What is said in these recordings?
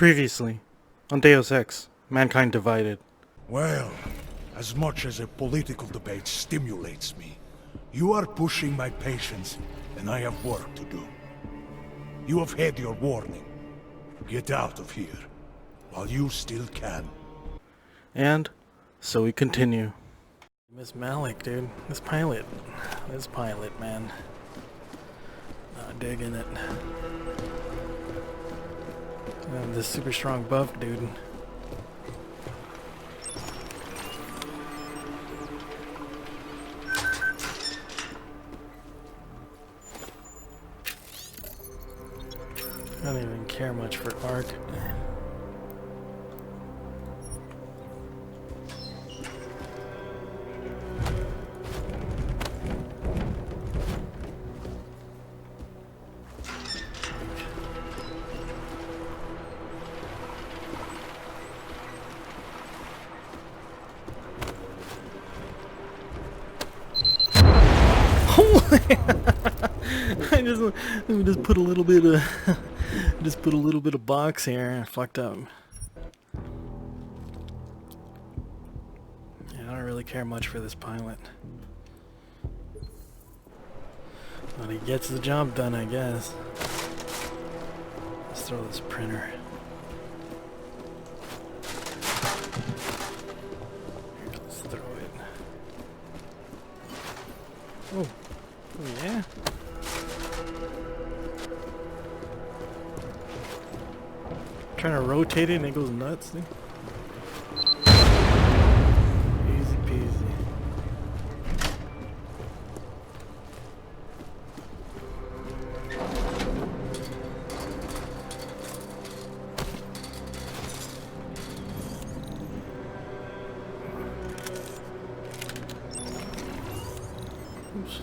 Previously, on Deus Ex, Mankind Divided. Well, as much as a political debate stimulates me, you are pushing my patience, and I have work to do. You have had your warning. Get out of here, while you still can. And so we continue. Miss Malik, dude. This pilot, man. Not digging it. This super strong buff, dude. I don't even care much for Ark. I just put a little bit of box here. I fucked up. Yeah, I don't really care much for this pilot, but he gets the job done, I guess. Let's throw this printer. Here, let's throw it. Oh yeah. Trying to rotate it and it goes nuts, dude. Easy peasy. Oops.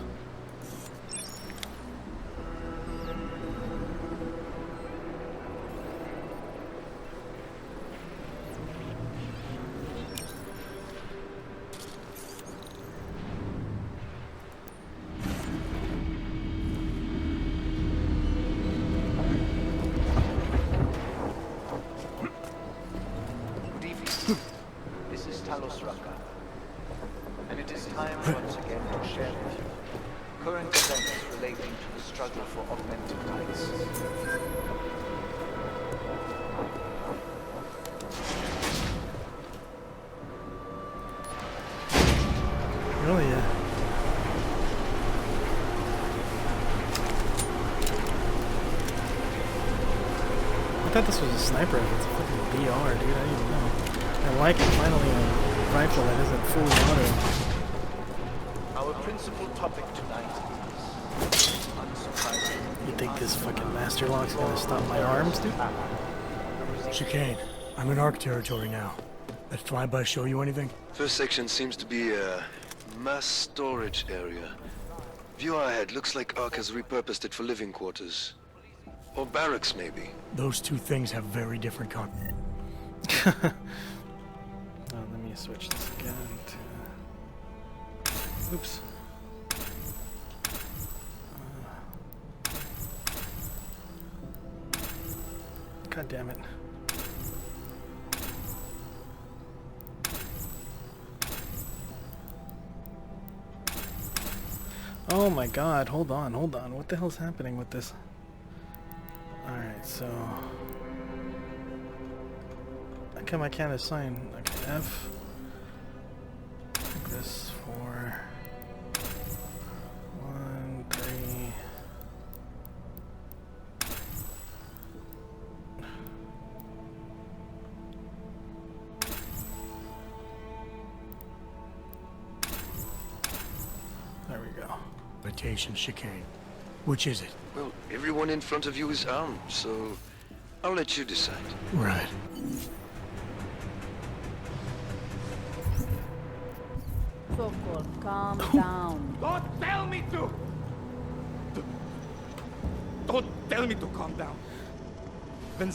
This is Rucker, and it is time once again to share with you current events relating to the struggle for augmented rights. Really, yeah. I thought this was a sniper rifle. It's a fucking BR, dude. I didn't even know. I like it, finally, a rifle that isn't fully auto. Our principal topic tonight is unsurprising. You think this fucking master lock's gonna stop my arms, dude? Chicane, I'm in Ark territory now. That flyby show you anything? First section seems to be a mass storage area. View ahead, looks like Ark has repurposed it for living quarters. Or barracks, maybe. Those two things have very different content. Oh, let me switch this again to... Oops. God damn it. Oh my god, hold on. What the hell's happening with this? Alright, so... How come I can't assign? Okay, F. Take this for... 1, 3... There we go. Invitation chicane. Which is it? Well, everyone in front of you is armed, so I'll let you decide. Right. Sokol, calm down. Don't tell me to! Don't tell me to calm down. When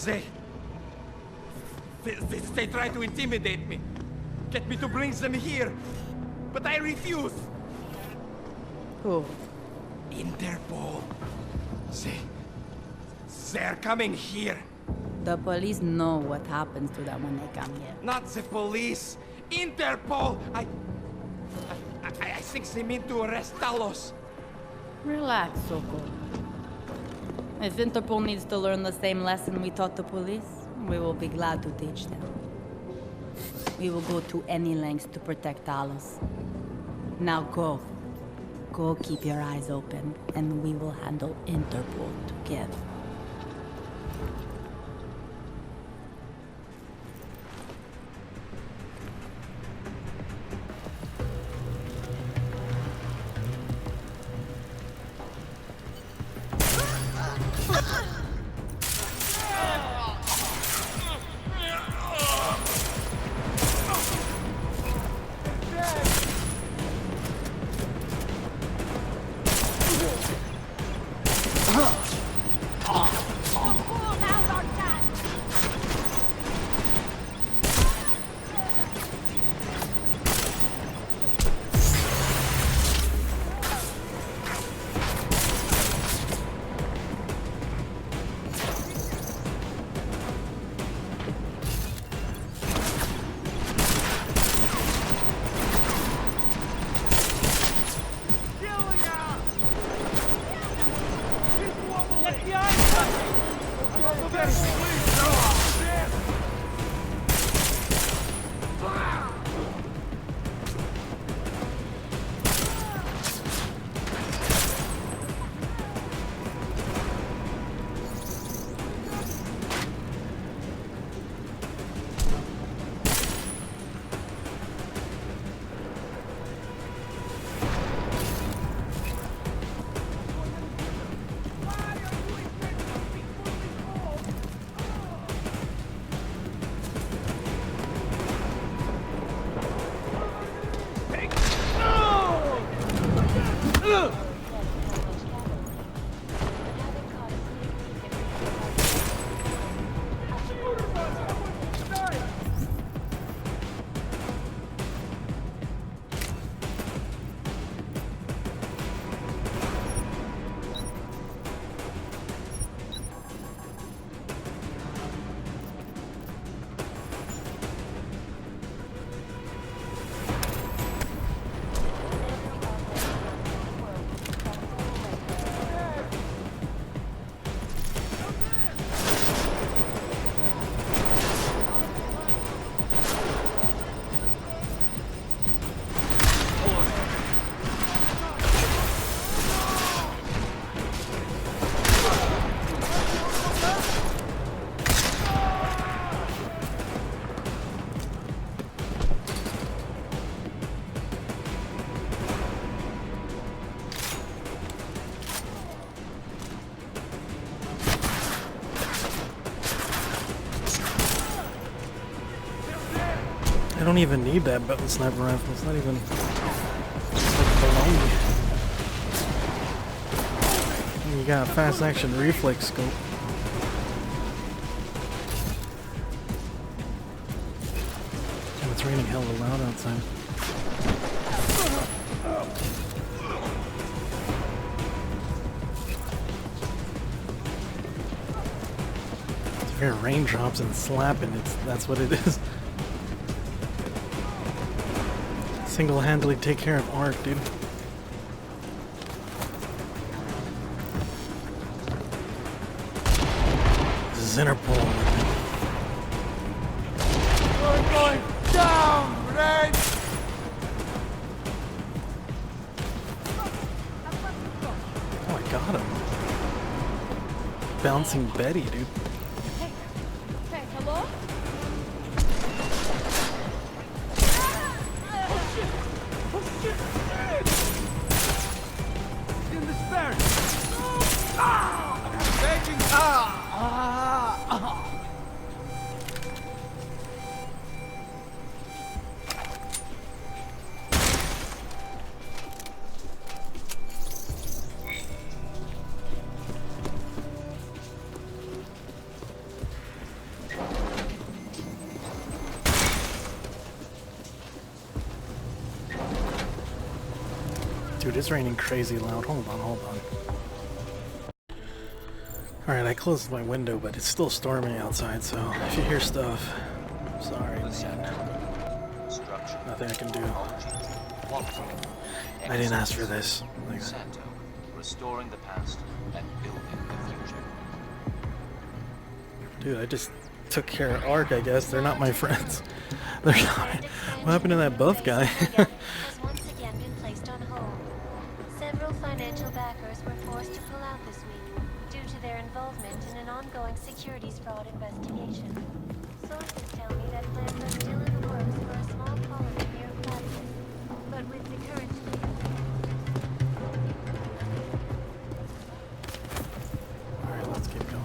they try to intimidate me, get me to bring them here, but I refuse. Who? Interpol. They're coming here. The police know what happens to them when they come here. Not the police. Interpol. I think they mean to arrest Talos. Relax, Soko. If Interpol needs to learn the same lesson we taught the police, we will be glad to teach them. We will go to any lengths to protect Talos. Now go. Go keep your eyes open, and we will handle Interpol together. I don't even need that sniper rifle. It's not even like baloney. You got a fast action reflex scope. And it's raining hella loud outside. It's very raindrops and slapping. That's what it is. Single-handedly take care of Ark, dude. This is Interpol. We're going down, Red! Oh, I got him. Bouncing Betty, dude. Hey, hello? In the stairs! Raging! Dude, it's raining crazy loud. Hold on. Alright, I closed my window, but it's still storming outside, so if you hear stuff, sorry, man. Nothing I can do. I didn't ask for this. Like, restoring the past and building the future. dude, I just took care of Ark, I guess. They're not my friends. They're not. What happened to that buff guy? has once again been placed on hold. Several financial backers were forced to pull out this week due to their involvement in an ongoing securities fraud investigation. Sources tell me that plans are still in the works for a small colony near Platinum, but with the current Alright, let's keep going.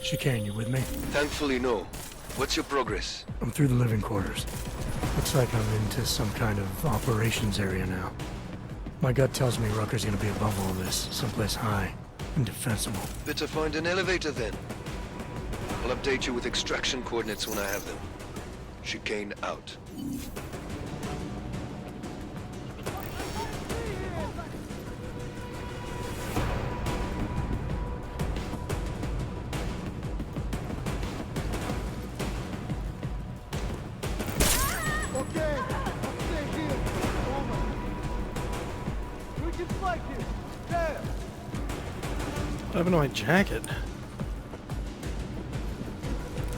Chicane, you with me? Thankfully, no. What's your progress? I'm through the living quarters. Looks like I'm into some kind of operations area now. My gut tells me Rucker's gonna be above all this, someplace high and defensible. Better find an elevator then. I'll update you with extraction coordinates when I have them. Chicane out. What happened to my jacket?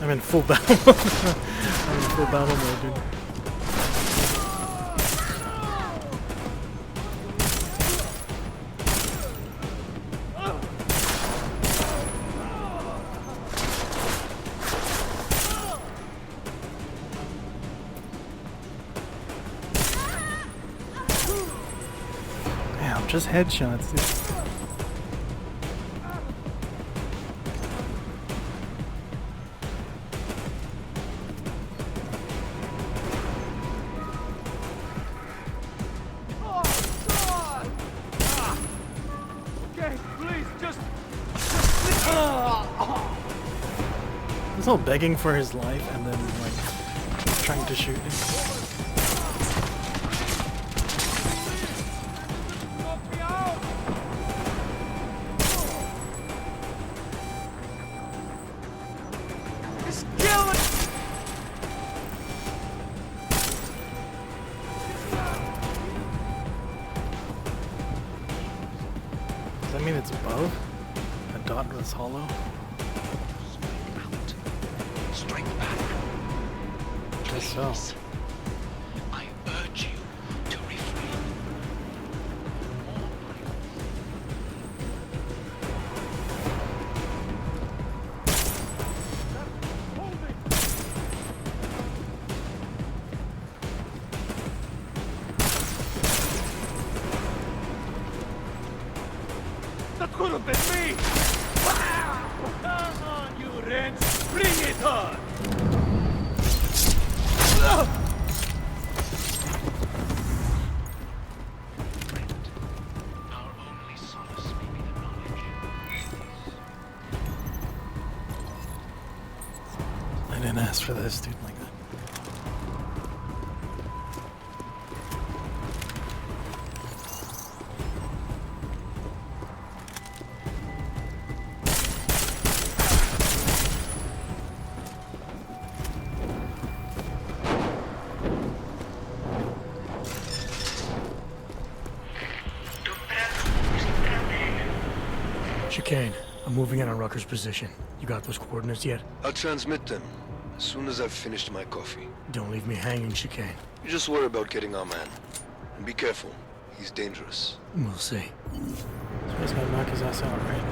I'm in full battle. I'm in full battle mode, dude. Damn, just headshots, dude. He's all begging for his life and then like trying to shoot him. Does that mean it's above? A dot was hollow? Strike back. Guess so. I urge you to refrain. That could have been me! Wow! Come on, you wrench! Bring it on! Our only solace may be the knowledge. I didn't ask for this, dude, like that. Chicane, I'm moving in on Rucker's position. You got those coordinates yet? I'll transmit them as soon as I've finished my coffee. Don't leave me hanging, Chicane. You just worry about getting our man. And be careful. He's dangerous. We'll see. So he's gonna knock his ass out, right?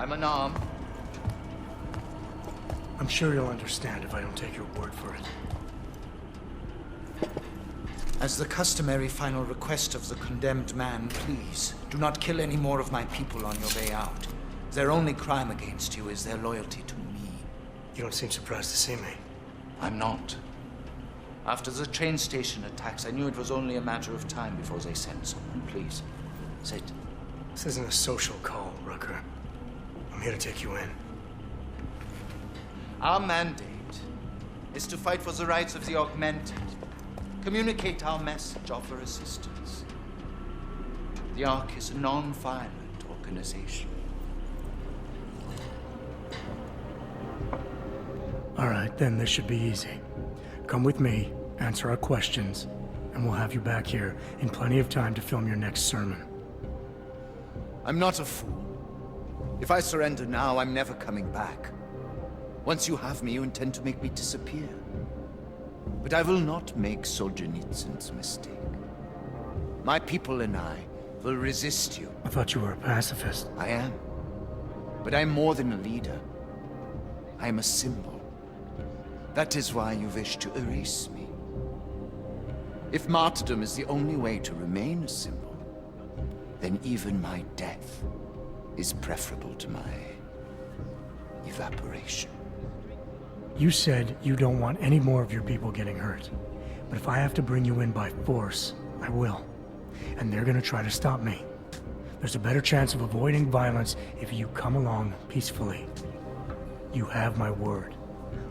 I'm unarmed. I'm sure you'll understand if I don't take your word for it. As the customary final request of the condemned man, please, do not kill any more of my people on your way out. Their only crime against you is their loyalty to me. You don't seem surprised to see me. I'm not. After the train station attacks, I knew it was only a matter of time before they sent someone. Please, sit. This isn't a social call, Rucker. I'm here to take you in. Our mandate is to fight for the rights of the augmented. Communicate our message, offer assistance. The Ark is a non-violent organization. All right, then this should be easy. Come with me, answer our questions, and we'll have you back here in plenty of time to film your next sermon. I'm not a fool. If I surrender now, I'm never coming back. Once you have me, you intend to make me disappear. But I will not make Solzhenitsyn's mistake. My people and I will resist you. I thought you were a pacifist. I am. But I'm more than a leader. I am a symbol. That is why you wish to erase me. If martyrdom is the only way to remain a symbol, then even my death is preferable to my evaporation. You said you don't want any more of your people getting hurt. But if I have to bring you in by force, I will. And they're gonna try to stop me. There's a better chance of avoiding violence if you come along peacefully. You have my word.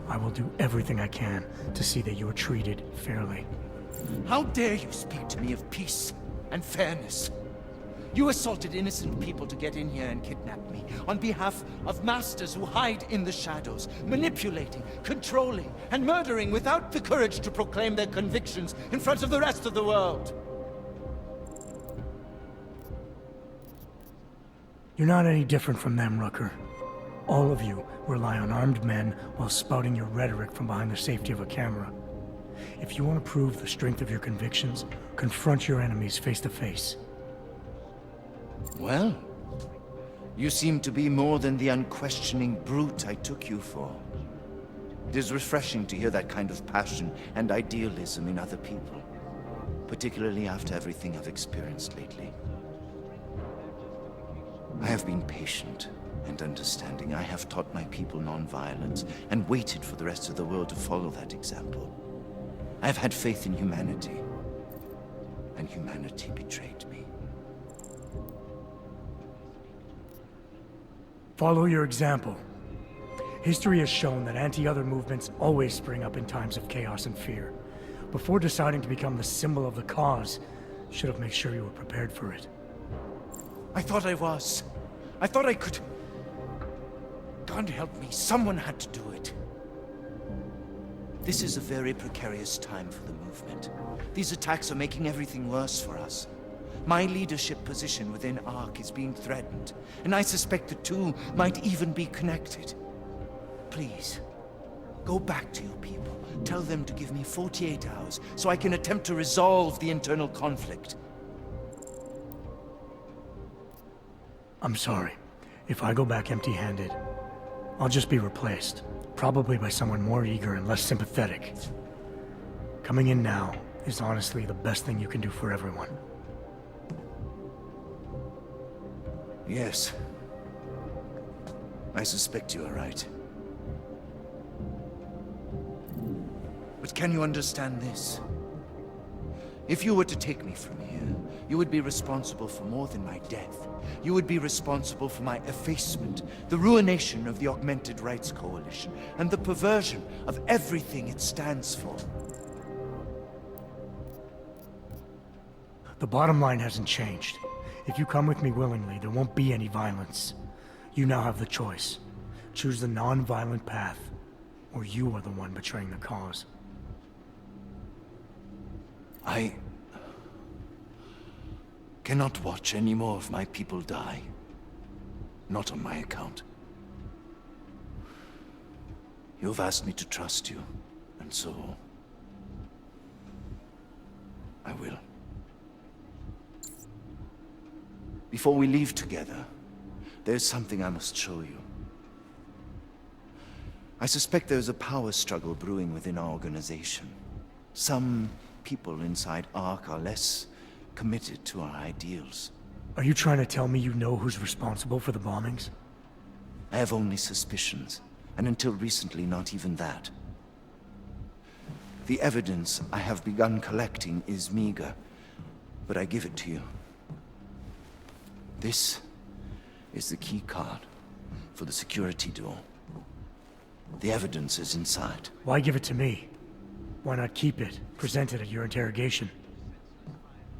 I will do everything I can to see that you are treated fairly. How dare you speak to me of peace and fairness? You assaulted innocent people to get in here and kidnap me, on behalf of masters who hide in the shadows, manipulating, controlling, and murdering without the courage to proclaim their convictions in front of the rest of the world. You're not any different from them, Rucker. All of you rely on armed men while spouting your rhetoric from behind the safety of a camera. If you want to prove the strength of your convictions, confront your enemies face to face. Well, you seem to be more than the unquestioning brute I took you for. It is refreshing to hear that kind of passion and idealism in other people, particularly after everything I've experienced lately. I have been patient and understanding. I have taught my people non-violence and waited for the rest of the world to follow that example. I have had faith in humanity, and humanity betrayed me. Follow your example. History has shown that anti-other movements always spring up in times of chaos and fear. Before deciding to become the symbol of the cause, you should have made sure you were prepared for it. I thought I was. I thought I could. God help me, someone had to do it. This is a very precarious time for the movement. These attacks are making everything worse for us. My leadership position within ARC is being threatened, and I suspect the two might even be connected. Please, go back to your people. Tell them to give me 48 hours so I can attempt to resolve the internal conflict. I'm sorry. If I go back empty-handed, I'll just be replaced. Probably by someone more eager and less sympathetic. Coming in now is honestly the best thing you can do for everyone. Yes. I suspect you are right. But can you understand this? If you were to take me from here, you would be responsible for more than my death. You would be responsible for my effacement, the ruination of the Augmented Rights Coalition, and the perversion of everything it stands for. The bottom line hasn't changed. If you come with me willingly, there won't be any violence. You now have the choice. Choose the non-violent path, or you are the one betraying the cause. I cannot watch any more of my people die. Not on my account. You've asked me to trust you, and so I will. Before we leave together, There's something I must show you. I suspect there's a power struggle brewing within our organization. Some people inside ARC are less committed to our ideals. Are you trying to tell me you know who's responsible for the bombings? I have only suspicions, and until recently, not even that. The evidence I have begun collecting is meager, but I give it to you. This is the key card for the security door. The evidence is inside. Why give it to me? Why not keep it, present it at your interrogation?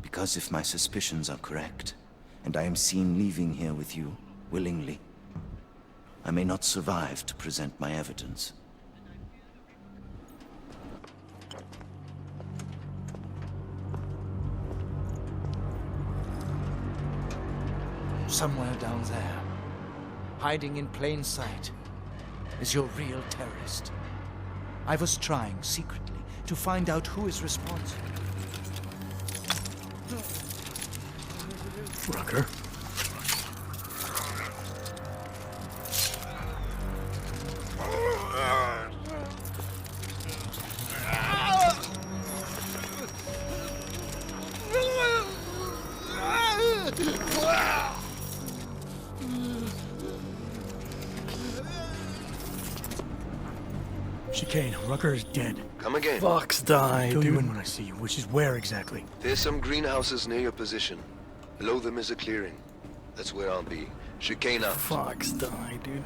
Because if my suspicions are correct, and I am seen leaving here with you, willingly, I may not survive to present my evidence. Somewhere down there, hiding in plain sight, is your real terrorist. I was trying secretly to find out who is responsible. Rucker? Chicane, Rucker is dead. Come again. Fox died, Fill you dude. in when I see you, which is where exactly? There's some greenhouses near your position. Below them is a clearing. That's where I'll be. Chicane out. Fox died, dude.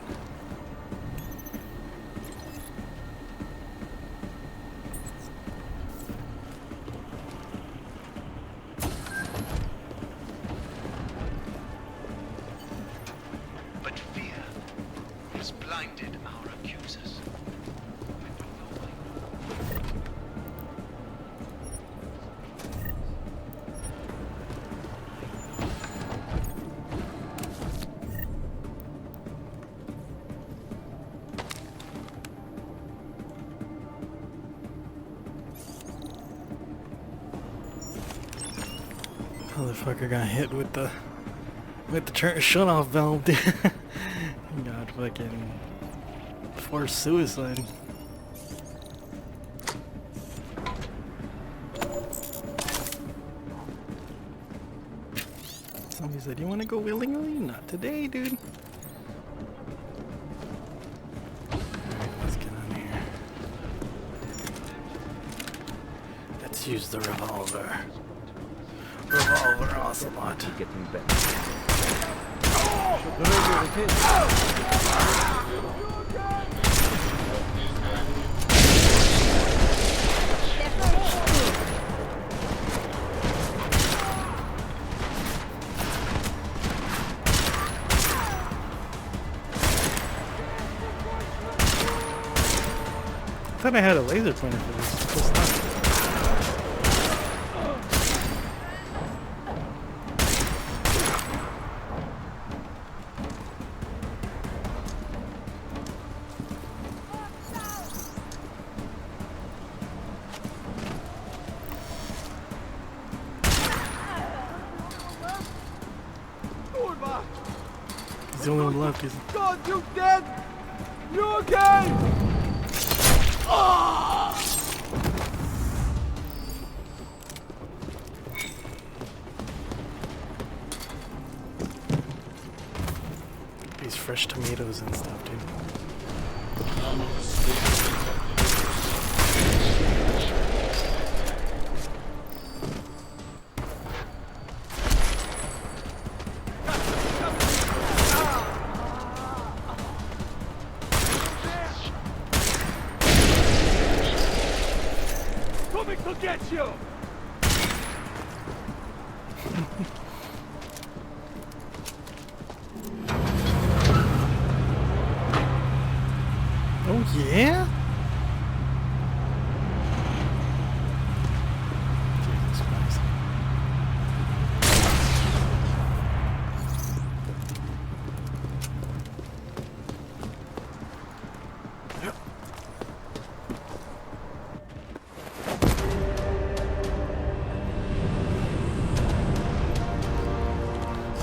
But fear has blinded our accusers. Motherfucker got hit with the shut off valve, dude. He got fucking forced suicide. Somebody said, "You want to go willingly? Not today, dude." Alright, let's get on here. Let's use the revolver. Revolver Ocelot. Getting better. I thought I had a laser pointer for this. It's not. He's the only one left, isn't he? God, you dead? You okay? These fresh tomatoes and stuff, dude. Coming to get you! Oh yeah? Jesus Christ.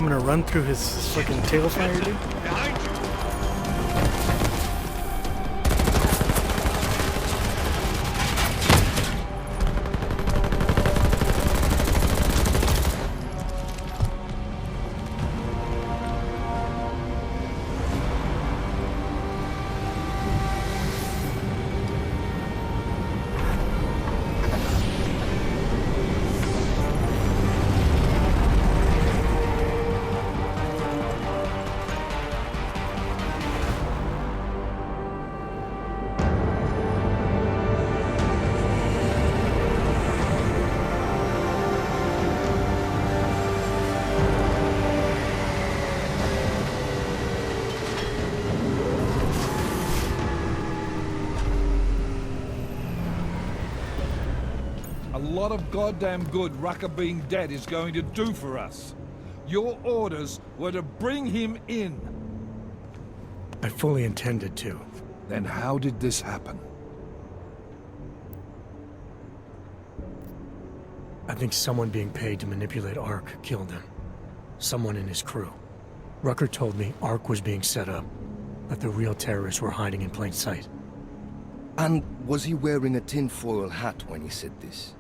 I'm gonna run through his fucking tail fire, dude. Behind you! A lot of goddamn good Rucker being dead is going to do for us. Your orders were to bring him in. I fully intended to. Then how did this happen? I think someone being paid to manipulate Ark killed him. Someone in his crew. Rucker told me Ark was being set up, that the real terrorists were hiding in plain sight. And was he wearing a tinfoil hat when he said this?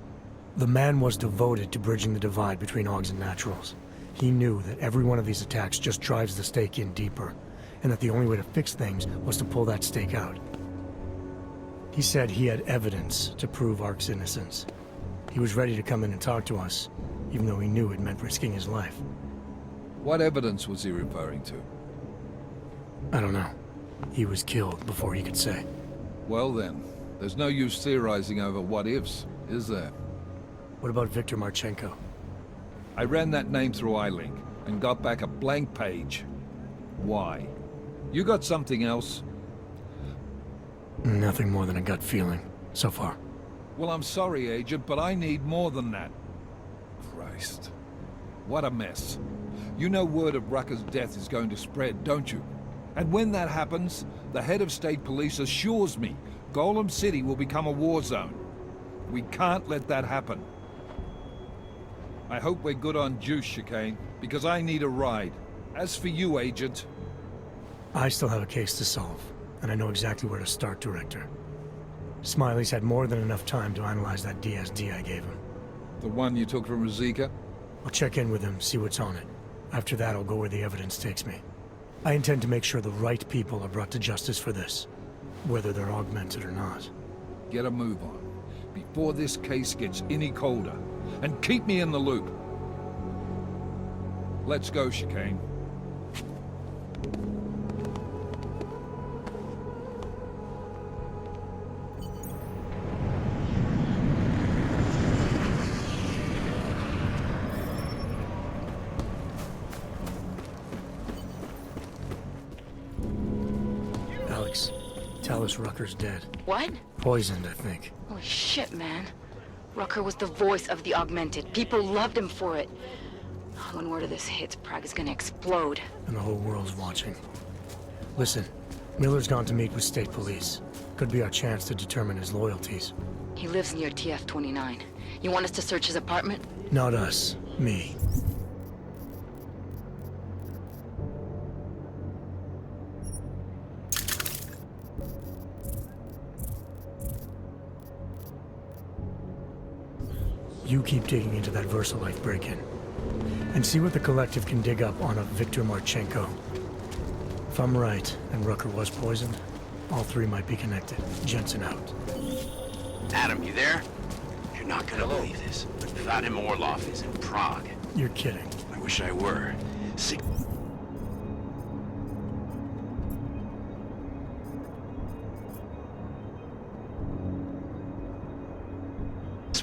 The man was devoted to bridging the divide between Augs and Naturals. He knew that every one of these attacks just drives the stake in deeper, and that the only way to fix things was to pull that stake out. He said he had evidence to prove Ark's innocence. He was ready to come in and talk to us, even though he knew it meant risking his life. What evidence was he referring to? I don't know. He was killed before he could say. Well then, there's no use theorizing over what-ifs, is there? What about Viktor Marchenko? I ran that name through iLink and got back a blank page. Why? You got something else? Nothing more than a gut feeling, so far. Well, I'm sorry, Agent, but I need more than that. Christ. What a mess. You know word of Rucker's death is going to spread, don't you? And when that happens, the head of state police assures me Golem City will become a war zone. We can't let that happen. I hope we're good on juice, Chicane, because I need a ride. As for you, Agent... I still have a case to solve, and I know exactly where to start, Director. Smiley's had more than enough time to analyze that DSD I gave him. The one you took from Ruzika? I'll check in with him, see what's on it. After that, I'll go where the evidence takes me. I intend to make sure the right people are brought to justice for this, whether they're augmented or not. Get a move on, before this case gets any colder. And keep me in the loop. Let's go, Chicane. Alex, tell us Rucker's dead. What? Poisoned, I think. Holy shit, man. Rucker was the voice of the Augmented. People loved him for it. When word of this hits, Prague is gonna explode. And the whole world's watching. Listen, Miller's gone to meet with state police. Could be our chance to determine his loyalties. He lives near TF-29. You want us to search his apartment? Not us. Me. You keep digging into that VersaLife break-in. And see what the Collective can dig up on a Viktor Marchenko. If I'm right, and Rucker was poisoned, all three might be connected. Jensen out. Adam, you there? You're not gonna believe this, but Vadim Orlov is in Prague. You're kidding. I wish I were. 6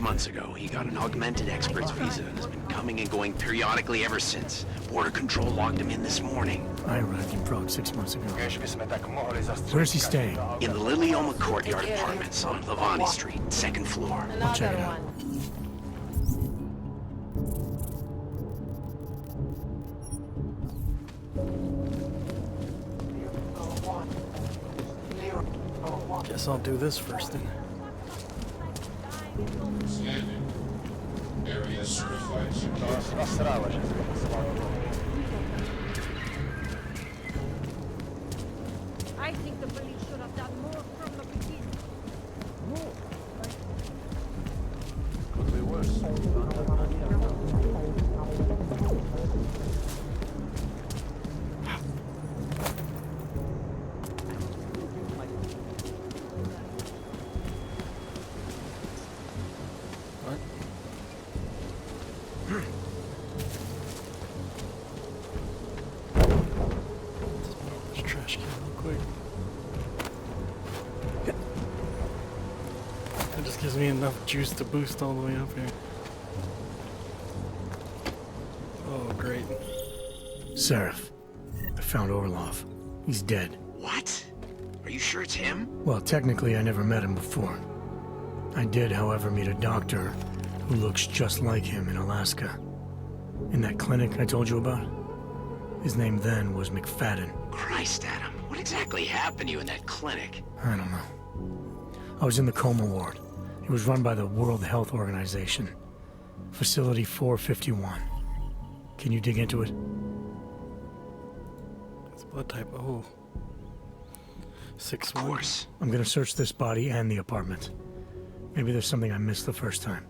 months ago, he got an augmented expert's visa and has been coming and going periodically ever since. Border Control logged him in this morning. I arrived in Prague 6 months ago. Where's he staying? In the Lilioma Courtyard Apartments on Lavani Street, 2nd floor. I'll check it out. Guess I'll do this first then. Area I think the police should have done more from the beginning. Could be worse. This trash can real quick. That just gives me enough juice to boost all the way up here. Oh, great. Seraph, I found Orlov. He's dead. What? Are you sure it's him? Well, technically, I never met him before. I did, however, meet a doctor who looks just like him in Alaska. In that clinic I told you about? His name then was McFadden. Christ, Adam. What exactly happened to you in that clinic? I don't know. I was in the coma ward. It was run by the World Health Organization. Facility 451. Can you dig into it? It's blood type O. 6-1. Of course. I'm gonna search this body and the apartment. Maybe there's something I missed the first time.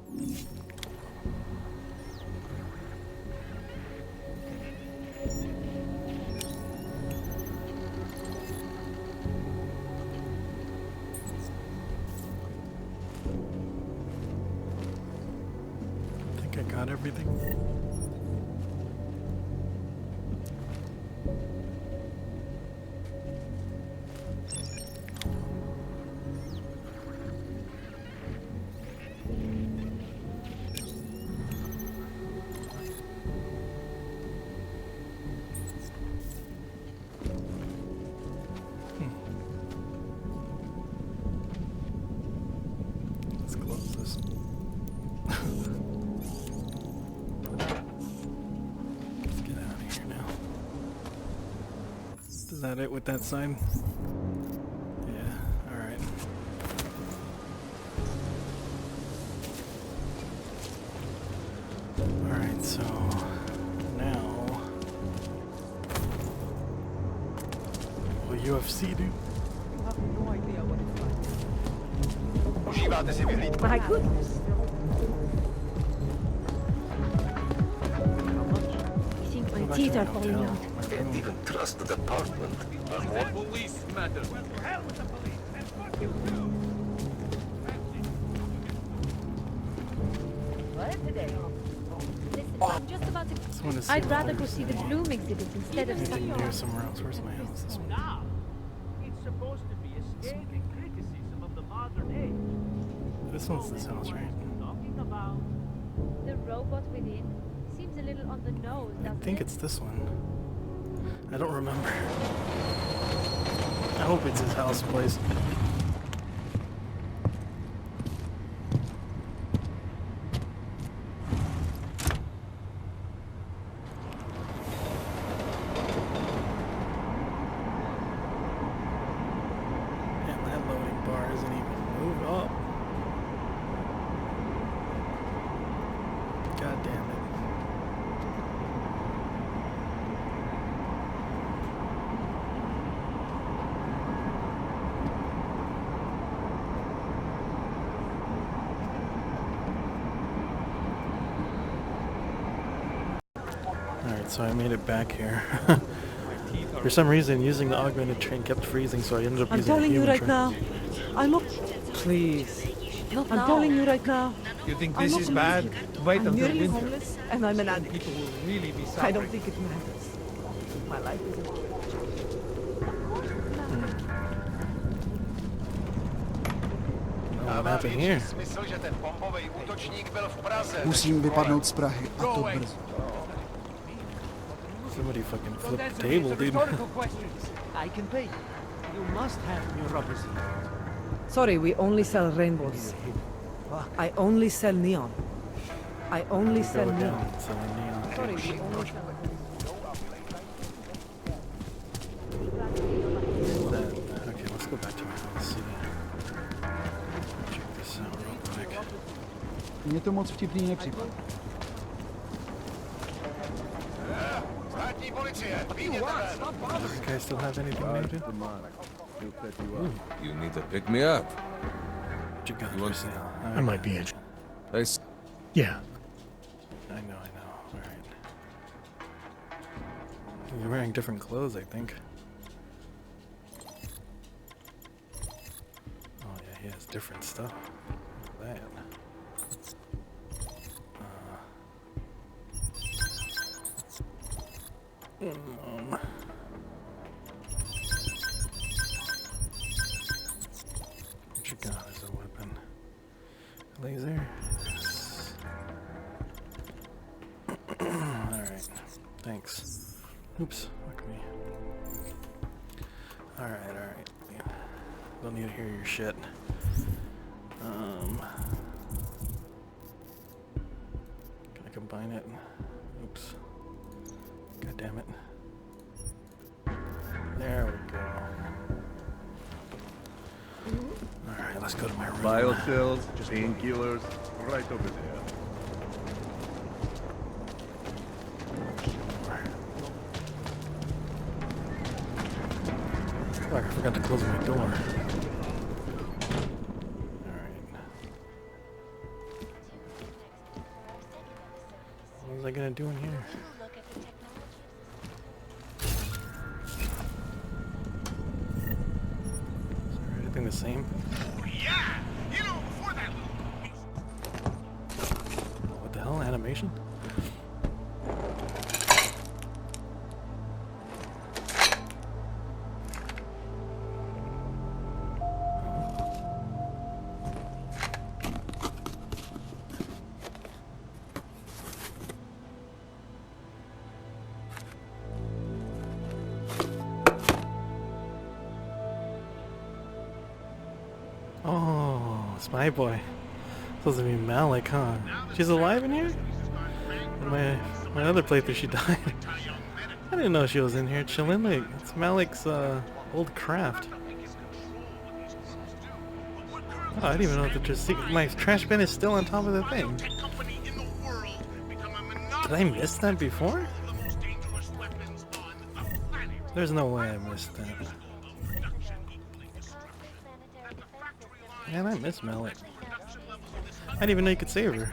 I think I got everything. Let's close this. Let's get out of here now. Is that it with that sign? Yeah, alright. Alright, so now will UFC do? My goodness. I think my teeth are falling out. Can't even trust the department. Police matter. Hell with the police, and fuck you too. What today? Listen, I'm just about to. This one is I'd similar rather go to see the the Bloom exhibit instead of I sucking didn't do somewhere else. Where's my house? This one. Now, it's supposed to be a scathing criticism of the modern age. This one's this house, right? Talking about the robot within. Seems a little on the nose, I doesn't think it? it's this one. I don't remember. I hope it's his house place. Damn, that loading bar isn't even moved up. God damn it. Alright, so I made it back here. For some reason, using the augmented train kept freezing, so I ended up I'm using a telling you human right train. now. I'm up. Please. I'm telling you right now. You think I'm this not is an bad? idiot. Wait I'm until nearly winter. homeless, and I'm an addict. People will really be I suffering. don't think it matters. My life is important. What happened here? Musím vypadnout z Prahy, a to brzo. Somebody fucking so flipped that's the table, a dude. rhetorical question. I can pay. You must have neuropathy. Sorry, we only sell rainbows. I only sell neon. I only sell Go neon. down, selling neon. Sorry, we only sell. Okay, let's go back to my house. See that. Check this out real quick. Mně to moc vtipný nepřipadá. You want? Stop bothering. Does you guys still have anything major? You need to pick me up. What you got? You want for sale? I might be interested. Yeah. I know. Alright. You're wearing different clothes, I think. Oh yeah, he has different stuff. Look at that. What you got as a weapon? Laser? Yes. Alright. Thanks. Oops. Fuck me. Alright. Yeah. Don't need to hear your shit. Can I combine it? Oops. God damn it. There we go. Alright, let's go to my room. Biocells, painkillers, right over there. Fuck, I forgot to close my door. Alright. What was I gonna do in here? Everything the same? What the hell? Animation? Oh, Spy Boy. Supposed to be Malik, huh? She's alive in here? In my other playthrough, she died. I didn't know she was in here chilling. Like, it's Malik's old craft. Oh, I didn't even know that my trash bin is still on top of the thing. Did I miss that before? There's no way I missed that. Man, I miss Malik. I didn't even know you could save her.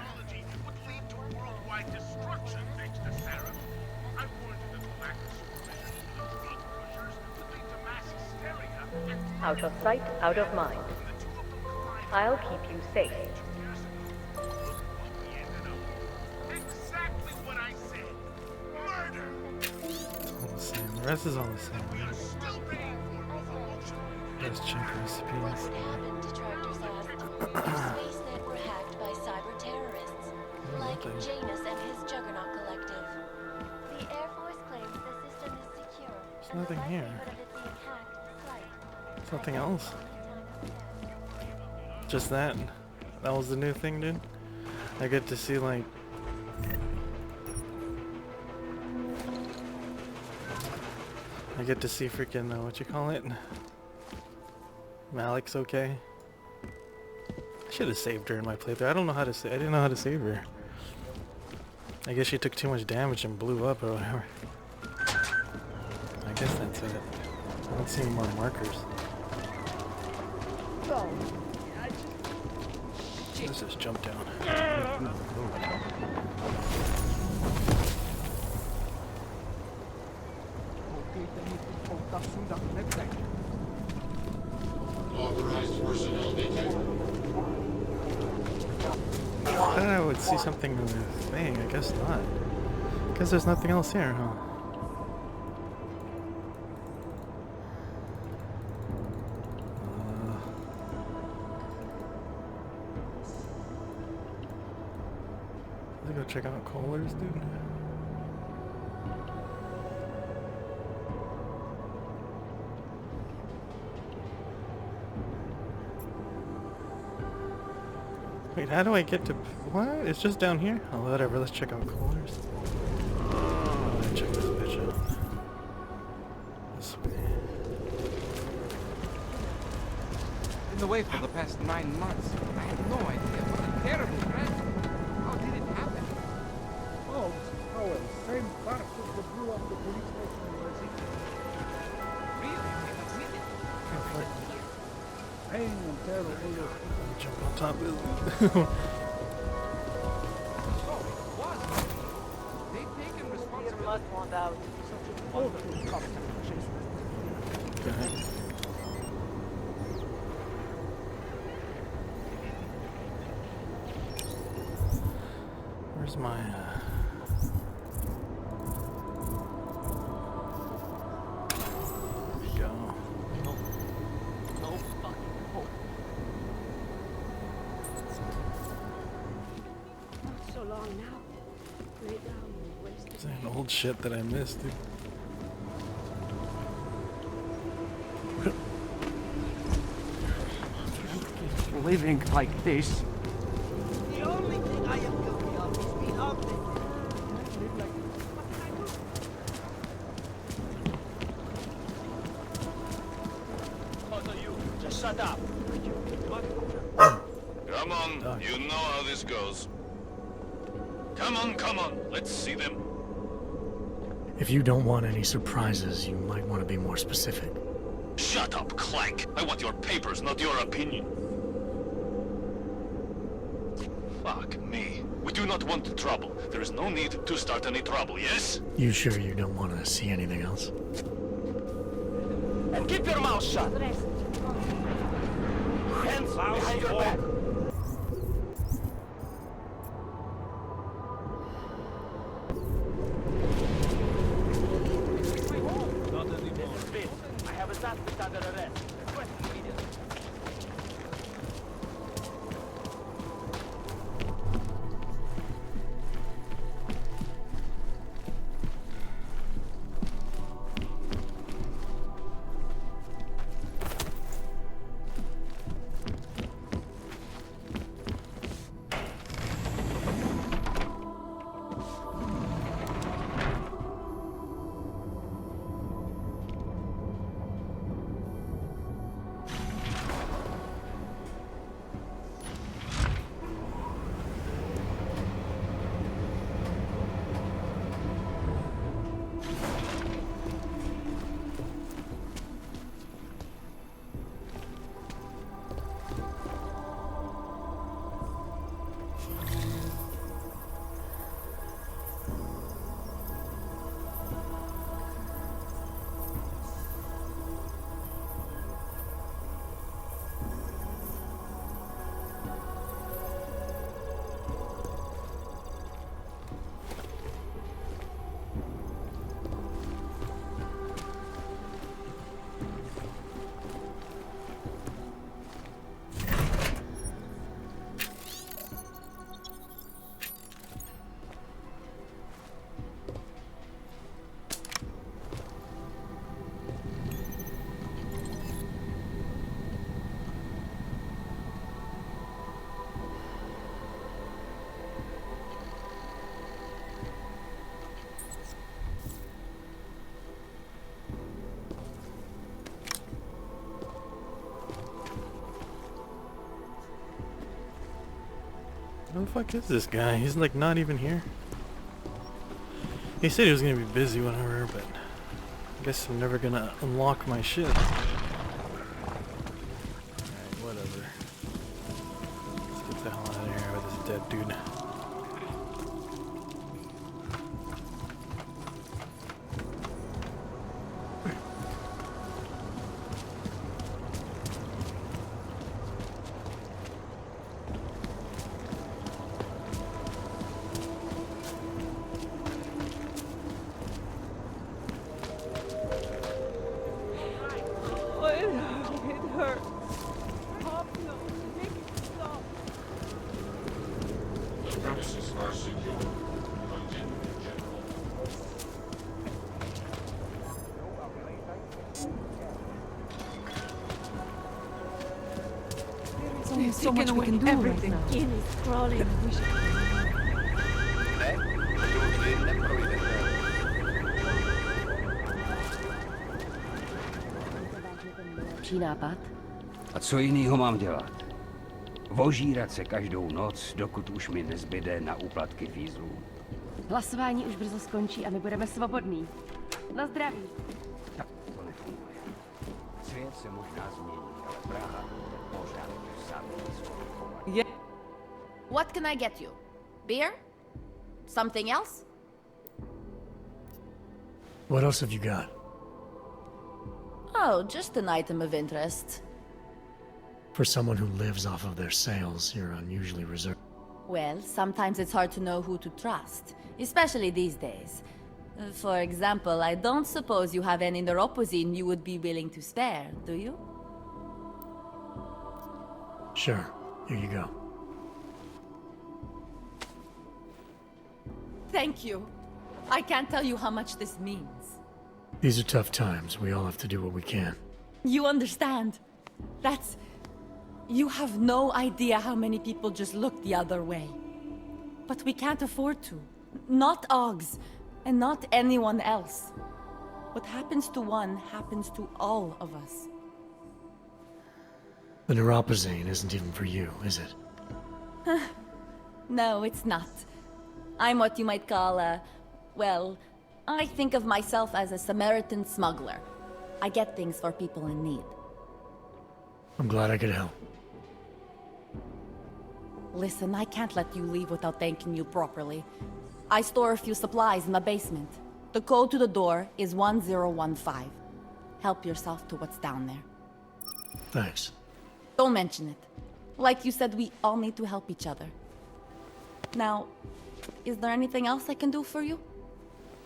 Out of sight, out of mind. I'll keep you safe. It's all the same. The rest is all the same. Let's check recipes. SpaceNet were hacked by cyber terrorists, like Janus and his Juggernaut Collective. The Air Force claims the system is secure. There's nothing here. There's nothing else. Just that. That was the new thing, dude. I get to see like freaking what you call it? Malik's okay. I should have saved her in my playthrough. I don't know how to I didn't know how to save her. I guess she took too much damage and blew up or whatever. I guess that's it. I don't see any more markers. Let's just jump down. Authorized personnel detected. I thought I would see something in the thing. I guess not. Because there's nothing else here, huh? Let's go check out Kohler's, dude. Wait, how do I get to... What? It's just down here? Oh, whatever. Let's check out Kohler's. Oh, I check this bitch out. This way. In the way for the past 9 months. I have no idea. What a terrible tragedy. How did it happen? Oh, Mrs. Cohen, same bastard that blew up the police station laptop is. Okay. Where's my There we go. No fucking hope. Not so long now. Lay down and waste It's an old shit that I missed, dude. Living like this. The only thing I am guilty of is being augmented. What are you? Just shut up. Come on, you know how this goes. Come on, let's see them. If you don't want any surprises, you might want to be more specific. Shut up, Clank. I want your papers, not your opinion. Fuck me. We do not want trouble. There is no need to start any trouble, yes? You sure you don't want to see anything else? And keep your mouth shut. Hands behind your back. I have a suspect under arrest. Request immediately. Where the fuck is this guy? He's like not even here. He said he was gonna be busy whenever, but I guess I'm never gonna unlock my shit. Alright, whatever. Let's get the hell out of here with this dead dude. It hurts. Pop, no. Make it stop. The premises are secure. Continue, General. There's only so much we can do everything. Right now. Skin is crawling. Lepší nápad? A co jinýho mám dělat? Vožírat se každou noc, dokud už mi nezbyde na úplatky fízlů. Hlasování už brzo skončí a my budeme svobodní. Na zdraví. Tak to nefunguje. Svět se možná změní, ale Praha je pořád Yeah. What can I get you? Beer? Something else? What else have you got? Oh, just an item of interest. For someone who lives off of their sales, you're unusually reserved. Well, sometimes it's hard to know who to trust, especially these days. For example, I don't suppose you have any neuropozyne you would be willing to spare, do you? Sure, here you go. Thank you. I can't tell you how much this means. These are tough times. We all have to do what we can. You understand? That's... You have no idea how many people just look the other way. But we can't afford to. Not Oggs, and not anyone else. What happens to one happens to all of us. The neuropozyne isn't even for you, is it? No, it's not. I'm what you might call a... well, I think of myself as a Samaritan smuggler. I get things for people in need. I'm glad I could help. Listen, I can't let you leave without thanking you properly. I store a few supplies in the basement. The code to the door is 1015. Help yourself to what's down there. Thanks. Don't mention it. Like you said, we all need to help each other. Now, is there anything else I can do for you?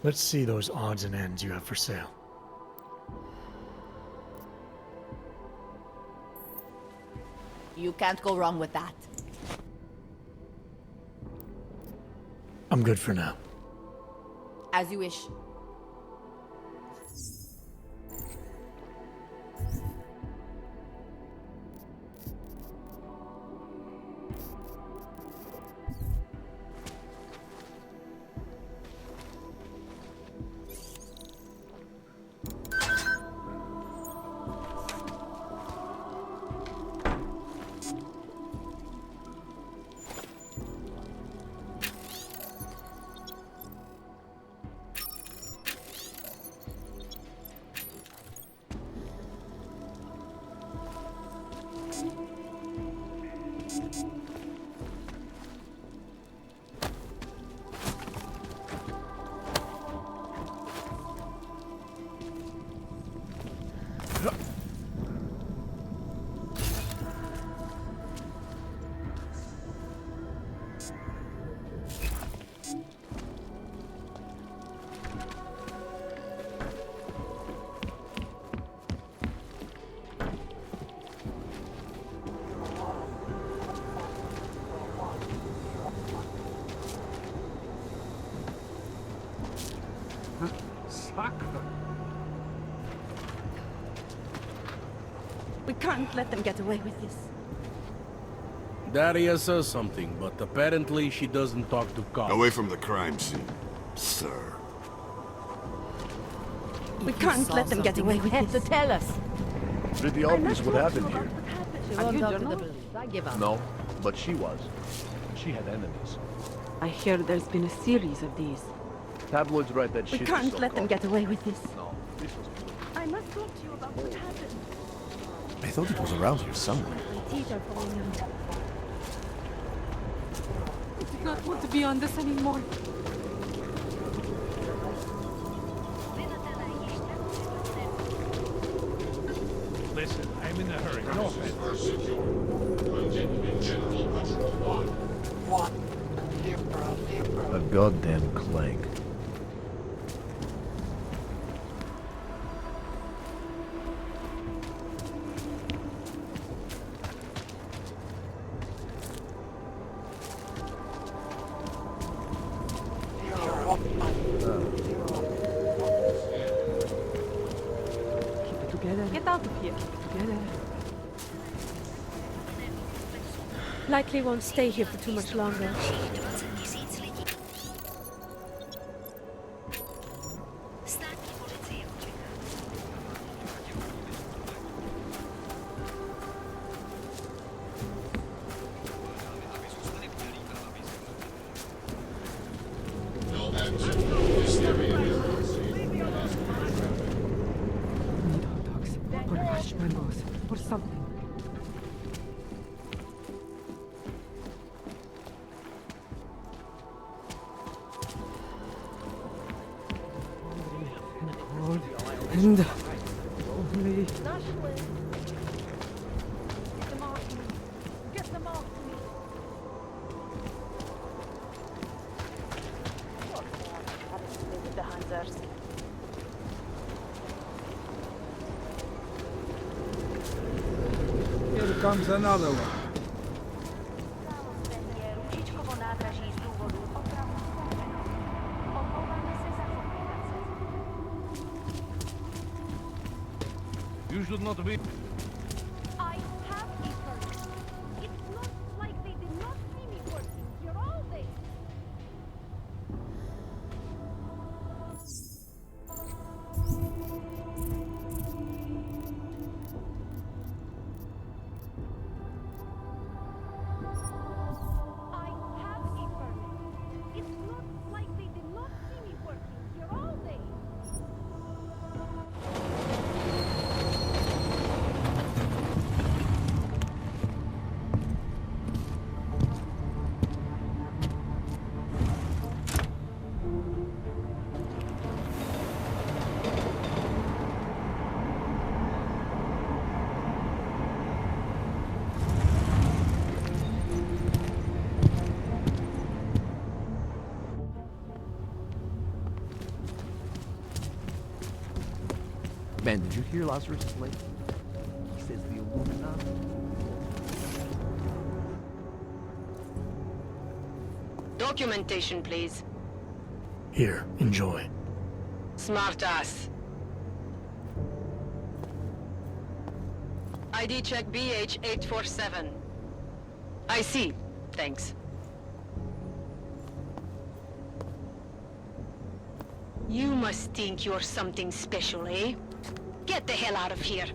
Let's see those odds and ends you have for sale. You can't go wrong with that. I'm good for now. As you wish. We can't let them get away with this. Daria says something, but apparently she doesn't talk to cops. Away from the crime scene, sir. We can't let them get away with this. Have to tell us. Pretty obvious what happened here. Have you talked to the police? I give up. No, but she was. She had enemies. I hear there's been a series of these. Tabloids write that We shit. can't let them get away with this. No, this was... I must talk to you about what happened. I thought it was around here somewhere. My teeth are falling out. I do not want to be on this anymore. Listen, I'm in a hurry. No offense. A goddamn clank. Get out of here. Together. Likely won't stay here for too much longer. Or rush memos, or something. And only Here comes another one. You should not be. I have a permit. It's not like they did not see me working here all day. I have a permit. It's not like they did not see me working here all day. Man, did you hear Lazarus is late? He says the Illuminati. Documentation, please. Here, enjoy. Smart ass. ID check BH847. I see. Thanks. You must think you're something special, eh? Get the hell out of here.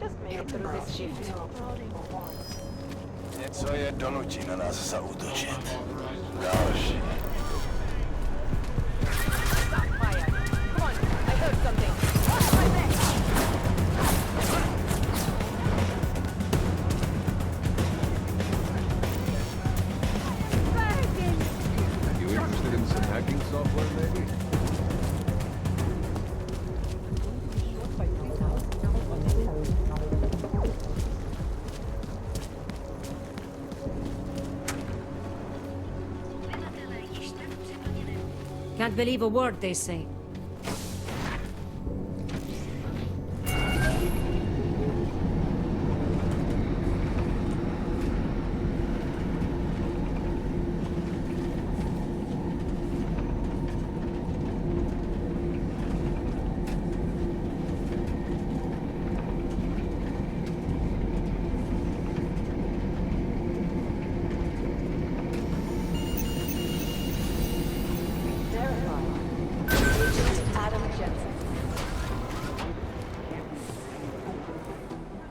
Just made it through this shift. Něco je donutí na nás zaútočit. Další. You interested in some hacking software, maybe? Can't believe a word they say.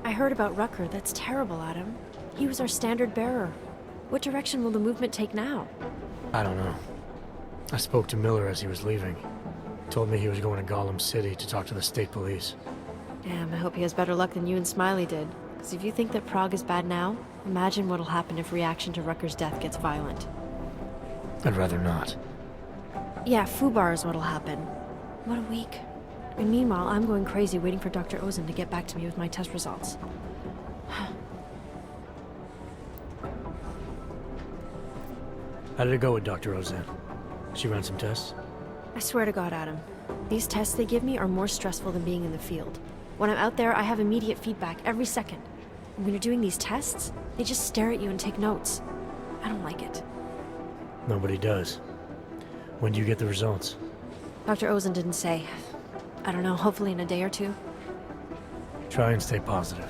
I heard about Rucker. That's terrible, Adam. He was our standard bearer. What direction will the movement take now? I don't know. I spoke to Miller as he was leaving. Told me he was going to Gollum City to talk to the state police. Damn, I hope he has better luck than you and Smiley did. Because if you think that Prague is bad now, imagine what'll happen if reaction to Rucker's death gets violent. I'd rather not. Yeah, Fubar is what'll happen. What a week. And meanwhile, I'm going crazy waiting for Dr. Ozen to get back to me with my test results. How did it go with Dr. Ozen? She ran some tests? I swear to God, Adam. These tests they give me are more stressful than being in the field. When I'm out there, I have immediate feedback every second. And when you're doing these tests, they just stare at you and take notes. I don't like it. Nobody does. When do you get the results? Dr. Ozen didn't say. I don't know, hopefully in a day or two. Try and stay positive.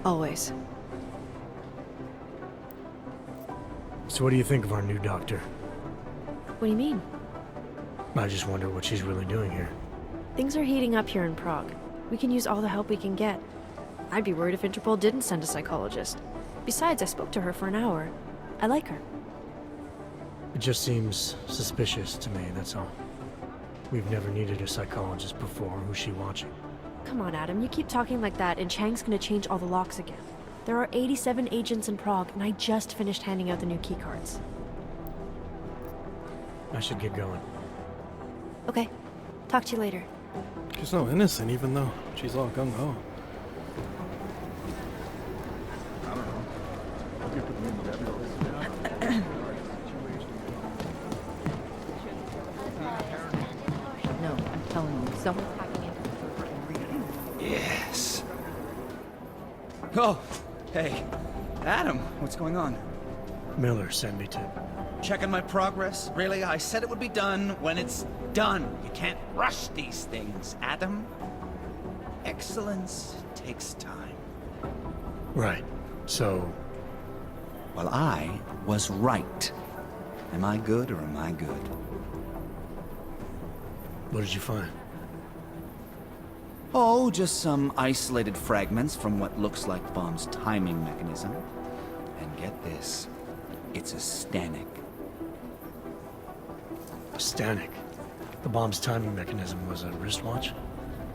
Always. So what do you think of our new doctor? What do you mean? I just wonder what she's really doing here. Things are heating up here in Prague. We can use all the help we can get. I'd be worried if Interpol didn't send a psychologist. Besides, I spoke to her for an hour. I like her. It just seems suspicious to me, that's all. We've never needed a psychologist before. Who's she watching? Come on, Adam, you keep talking like that and Chang's gonna change all the locks again. There are 87 agents in Prague, and I just finished handing out the new keycards. I should get going. Okay. Talk to you later. She's so innocent, even though she's all gung-ho. I don't know. I'll get to the end of that. No, I'm telling you, someone's hacking into the server and reading. Yes. Oh, hey. Adam, what's going on? Miller sent me to... Checking my progress? Really? I said it would be done when it's done. You can't rush these things, Adam. Excellence takes time. Right. So... Well, I was right. Am I good or am I good? What did you find? Oh, just some isolated fragments from what looks like the bomb's timing mechanism. And get this, it's a Stanek. A Stanek? The bomb's timing mechanism was a wristwatch?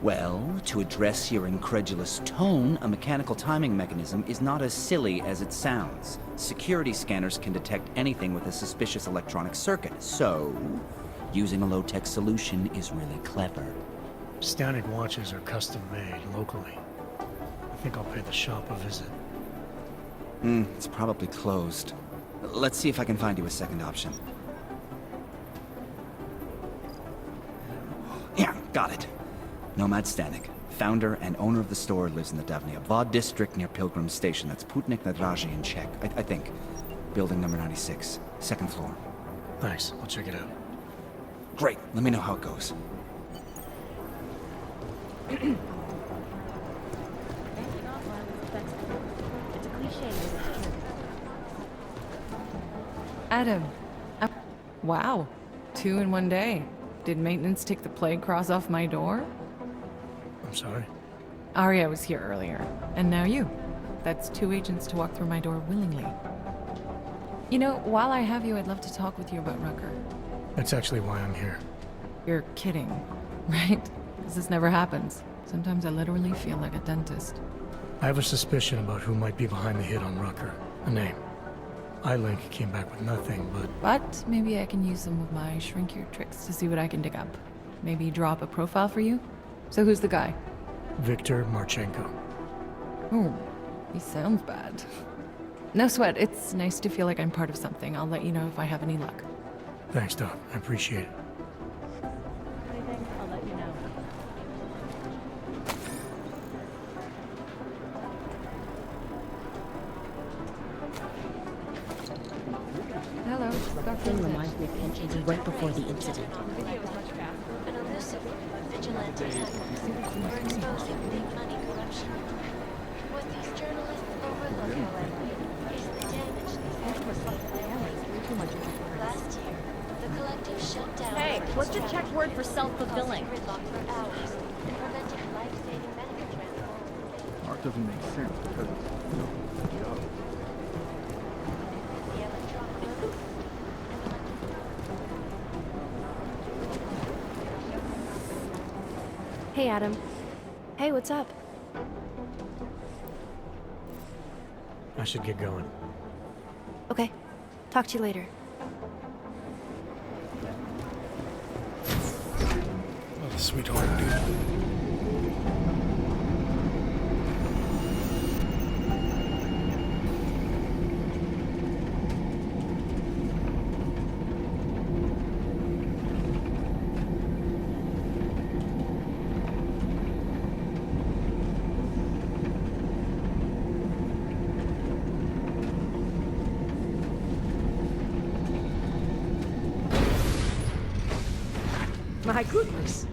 Well, to address your incredulous tone, a mechanical timing mechanism is not as silly as it sounds. Security scanners can detect anything with a suspicious electronic circuit, so using a low-tech solution is really clever. Stanek watches are custom-made locally. I think I'll pay the shop a visit. It's probably closed. Let's see if I can find you a second option. Yeah, got it. Nomad Stanek, founder and owner of the store, lives in the Davnia Vod district near Pilgrim Station. That's Putnik Nadraji in Czech, I think. Building number 96, second floor. Nice, I'll check it out. Great, let me know how it goes. Adam. Wow. 2 in one day. Did maintenance take the plague cross off my door? I'm sorry? Arya was here earlier, and now you. That's 2 agents to walk through my door willingly. You know, while I have you, I'd love to talk with you about Rucker. That's actually why I'm here. You're kidding, right? Because this never happens. Sometimes I literally feel like a dentist. I have a suspicion about who might be behind the hit on Rucker. A name. iLink came back with nothing, but... But maybe I can use some of my shrink-your tricks to see what I can dig up. Maybe draw up a profile for you? So who's the guy? Viktor Marchenko. Oh, he sounds bad. No sweat, it's nice to feel like I'm part of something. I'll let you know if I have any luck. Thanks, Doc. I appreciate it. Anything, I'll let you know. Hello, Thing reminds me of Penchant's right before the incident. An elusive vigilante hackers were exposing big money corruption. What these journalists overlook, however, is the damage these hackers did. Last year, the collective shut down... Hey, what's the Czech word for self-fulfilling? ...gridlock for hours and preventing life-saving medical transport. Art doesn't make sense because it's... The electronic loop. Hey, Adam. Hey, what's up? I should get going. Okay. Talk to you later. What a sweetheart, dude. My goodness.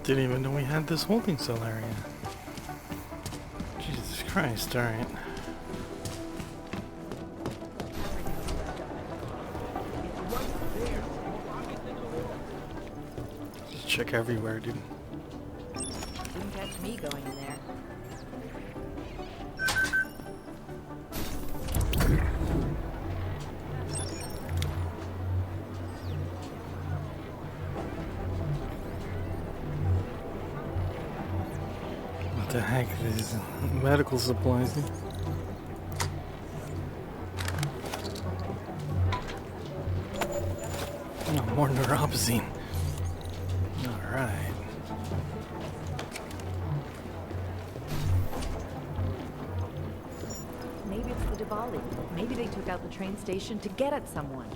Didn't even know we had this holding cell area. Jesus Christ, alright. Just check everywhere, dude. Didn't catch me going in there. What the heck is these medical supplies? Oh, more neuropazine. Alright. Maybe it's the Diwali. Maybe they took out the train station to get at someone.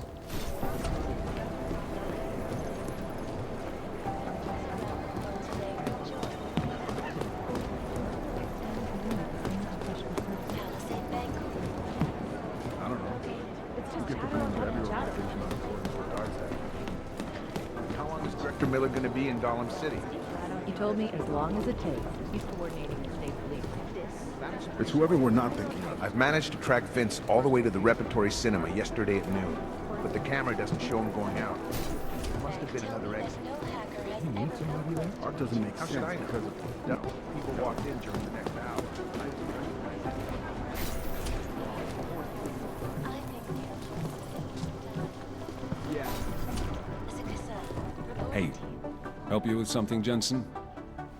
Miller going to be in Dahlem City? He told me as long as it takes. He's coordinating with state police. It's whoever we're not thinking of. I've managed to track Vince all the way to the Repertory Cinema yesterday at noon, but the camera doesn't show him going out. There must have been another exit. You need somebody there? Art doesn't make sense. How should I know? Because of People walked in during the next hour. Hey, help you with something, Jensen?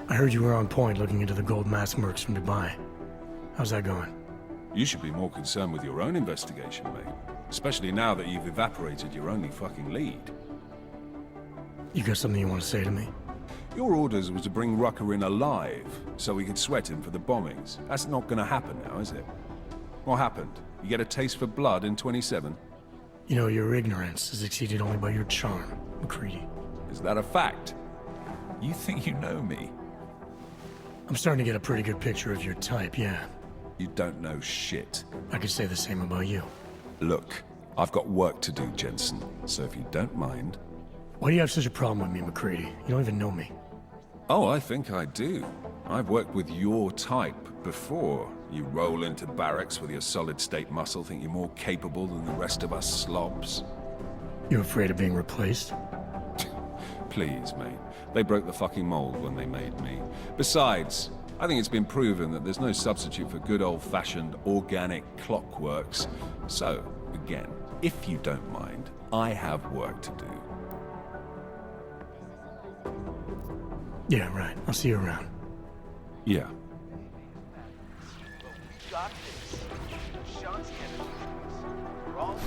I heard you were on point looking into the gold mask mercs from Dubai. How's that going? You should be more concerned with your own investigation, mate. Especially now that you've evaporated your only fucking lead. You got something you want to say to me? Your orders was to bring Rucker in alive, so we could sweat him for the bombings. That's not gonna happen now, is it? What happened? You get a taste for blood in 27? You know, your ignorance is exceeded only by your charm, McCready. Is that a fact? You think you know me? I'm starting to get a pretty good picture of your type, yeah. You don't know shit. I could say the same about you. Look, I've got work to do, Jensen, so if you don't mind... Why do you have such a problem with me, McCready? You don't even know me. Oh, I think I do. I've worked with your type before. You roll into barracks with your solid-state muscle, think you're more capable than the rest of us slobs. You afraid of being replaced? Please, mate. They broke the fucking mold when they made me. Besides, I think it's been proven that there's no substitute for good old-fashioned organic clockworks. So, again, if you don't mind, I have work to do. Yeah, right. I'll see you around. Yeah. Got this. Sean's getting we're all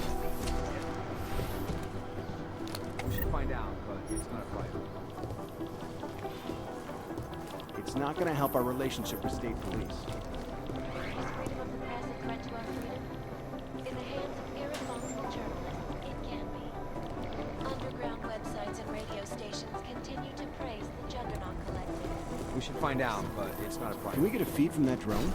We should find out, but it's not a fight. It's not going to help our relationship with state police. Freedom of the press a threat to our freedom? In the hands of irresponsible journalists, it can be. Underground websites and radio stations continue to praise the Juggernaut Collective. We should find out, but it's not a fight. Can we get a feed from that drone?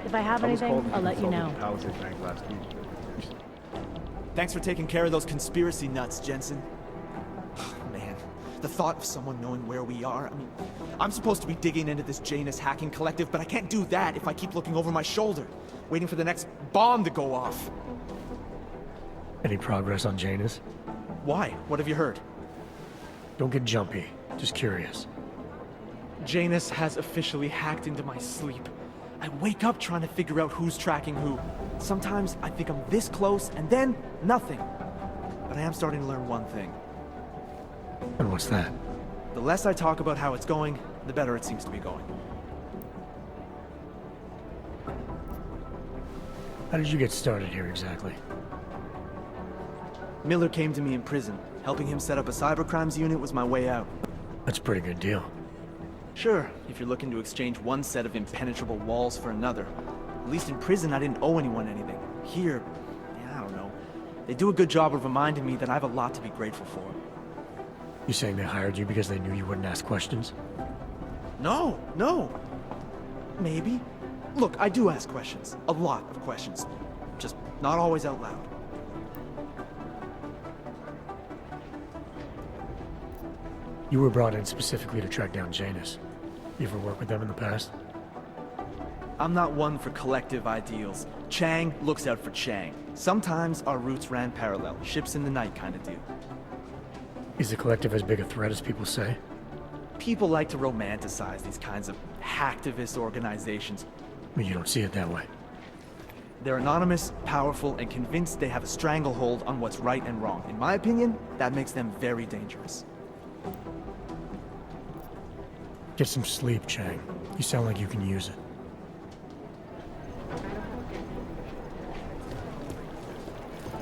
If I have anything, I'll let you know. Thanks for taking care of those conspiracy nuts, Jensen. Man, the thought of someone knowing where we are, I mean, I'm supposed to be digging into this Janus hacking collective, but I can't do that if I keep looking over my shoulder, waiting for the next bomb to go off. I Any progress on Janus? Why? What have you heard? Don't get jumpy. Just curious. Janus has officially hacked into my sleep. I wake up trying to figure out who's tracking who. Sometimes I think I'm this close, and then nothing. But I am starting to learn one thing. And what's that? The less I talk about how it's going, the better it seems to be going. How did you get started here exactly? Miller came to me in prison. Helping him set up a cybercrimes unit was my way out. That's a pretty good deal. Sure, if you're looking to exchange one set of impenetrable walls for another. At least in prison, I didn't owe anyone anything. Here, yeah, I don't know. They do a good job of reminding me that I have a lot to be grateful for. You saying they hired you because they knew you wouldn't ask questions? No. Maybe. Look, I do ask questions. A lot of questions. Just not always out loud. You were brought in specifically to track down Janus. You ever worked with them in the past? I'm not one for collective ideals. Chang looks out for Chang. Sometimes our routes ran parallel, ships in the night kind of deal. Is the collective as big a threat as people say? People like to romanticize these kinds of hacktivist organizations. But you don't see it that way. They're anonymous, powerful, and convinced they have a stranglehold on what's right and wrong. In my opinion, that makes them very dangerous. Get some sleep, Chang. You sound like you can use it.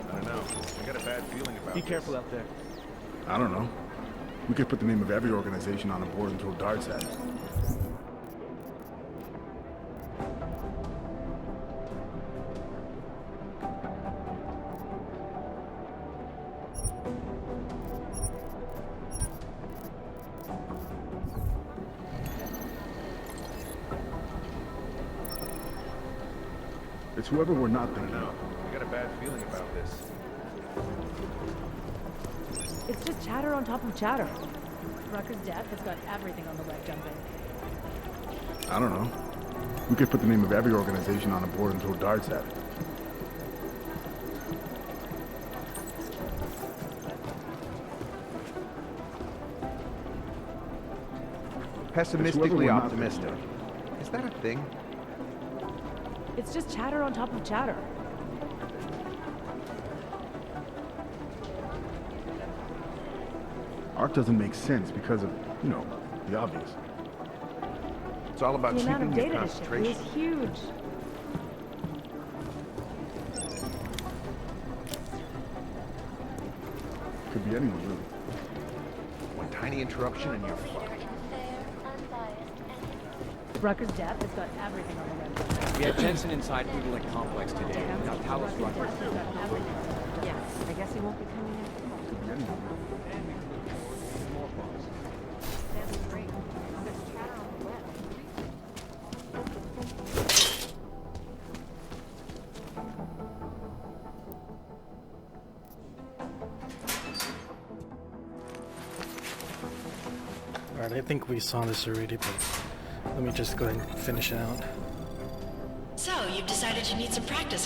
I don't know. I got a bad feeling about Be careful out there. I don't know. We could put the name of every organization on a board and throw darts at it. It's whoever we're not thinking of. I got a bad feeling about this. It's just chatter on top of chatter. Rucker's death has got everything on the web jumping. I don't know. We could put the name of every organization on a board and throw darts at it. Pessimistically optimistic. Is that a thing? It's just chatter on top of chatter. Art doesn't make sense because of, you know, the obvious. It's all about The amount of keeping your data to ship concentration. is huge. Could be anyone, really. One tiny interruption and you're fucked. Rucker's death has got everything on the web jumping. We had Jensen inside Udalek Complex today. Now Talos Rucker. Yeah, I guess he won't be coming in. Could be anyone. Alright, I think we saw this already, but let me just go ahead and finish it out. So, you've decided you need some practice.